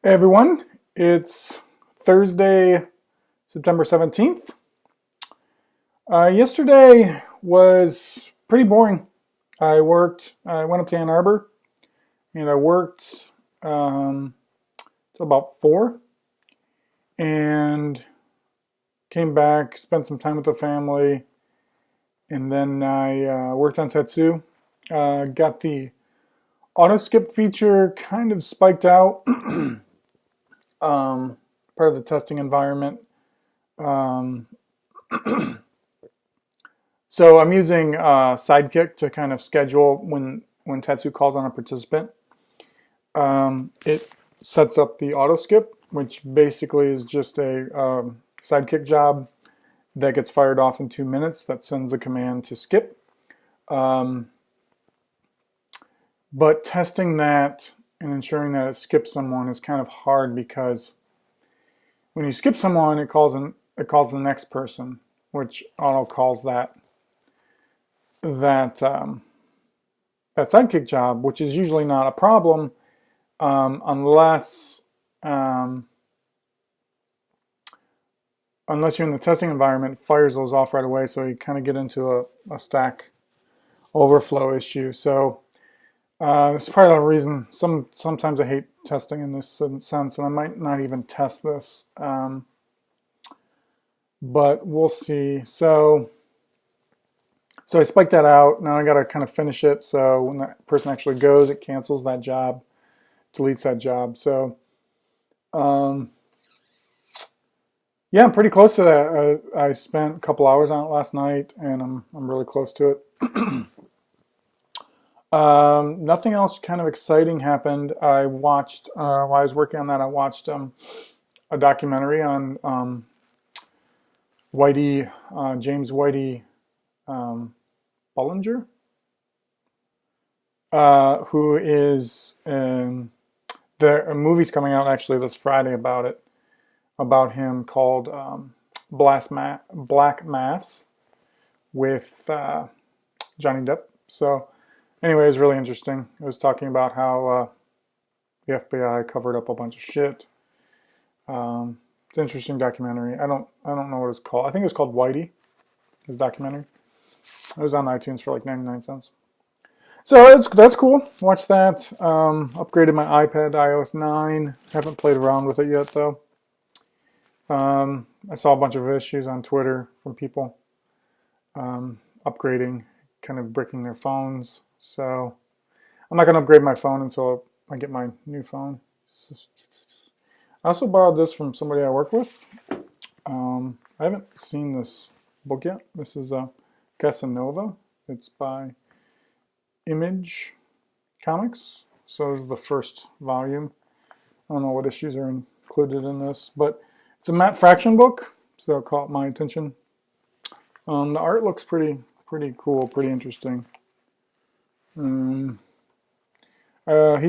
Hey everyone, it's Thursday, September 17th. Yesterday was pretty boring. I went up to Ann Arbor and I worked till about 4 and came back, spent some time with the family, and then I worked on Tetsu. Got the auto skip feature kind of spiked out. Part of the testing environment. Um, so I'm using Sidekick to kind of schedule when Tetsu calls on a participant. It sets up the auto skip, which basically is just a Sidekick job that gets fired off in 2 minutes that sends a command to skip. But testing that and ensuring that it skips someone is kind of hard because when you skip someone, it calls the next person, which auto calls that Sidekick job, which is usually not a problem unless you're in the testing environment, it fires those off right away. So you kind of get into a stack overflow issue. So this is part of the reason sometimes I hate testing in this sense, and I might not even test this, but we'll see. So I spiked that out. Now I got to kind of finish it. So when that person actually goes, it cancels that job, deletes that job. So yeah, I'm pretty close to that. I spent a couple hours on it last night, and I'm really close to it. Nothing else kind of exciting happened. I watched, while I was working on that, I watched a documentary on James Whitey Bullinger, who is a movie's coming out actually this Friday about him called Black Mass with Johnny Depp. So anyway, it was really interesting. It was talking about how the FBI covered up a bunch of shit. It's an interesting documentary. I don't know what it's called. I think it was called Whitey, his documentary. It was on iTunes for like 99 cents. So that's cool. Watch that. Upgraded my iPad to iOS 9. Haven't played around with it yet though. I saw a bunch of issues on Twitter from people upgrading, kind of bricking their phones. So I'm not going to upgrade my phone until I get my new phone. I also borrowed this from somebody I work with. I haven't seen this book yet. This is Casanova. It's by Image Comics. So this is the first volume. I don't know what issues are included in this, but it's a Matt Fraction book, so it caught my attention. The art looks pretty cool, pretty interesting. He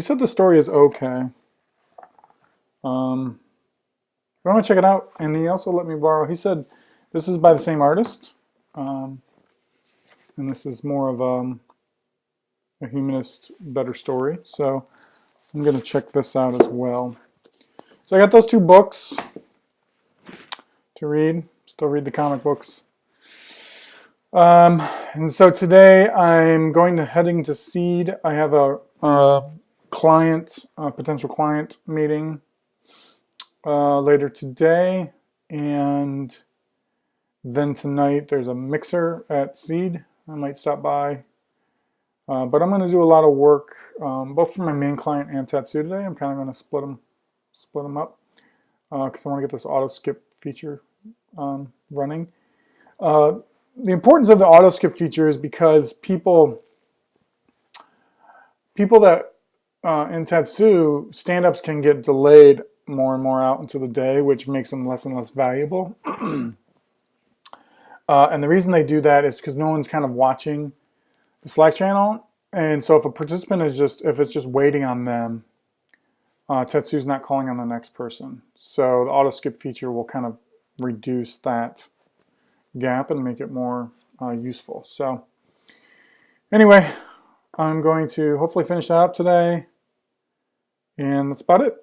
said the story is okay. I want to check it out, and he also let me borrow. He said this is by the same artist, and this is more of a humanist, better story. So I'm going to check this out as well. So I got those two books to read. Still read the comic books. And so today I'm heading to Seed. I have a potential client meeting later today, and then tonight there's a mixer at Seed. I might stop by, but I'm going to do a lot of work both for my main client and Tetsu today. I'm kind of going to split them up because I want to get this auto skip feature running. The importance of the auto skip feature is because people that in Tetsu, stand-ups can get delayed more and more out into the day, which makes them less and less valuable. And the reason they do that is because no one's kind of watching the Slack channel. And so if a participant if it's just waiting on them, Tetsu's not calling on the next person. So the auto skip feature will kind of reduce that gap and make it more useful. So anyway, I'm going to hopefully finish that up today, and that's about it.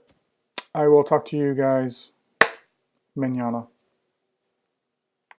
I will talk to you guys manana.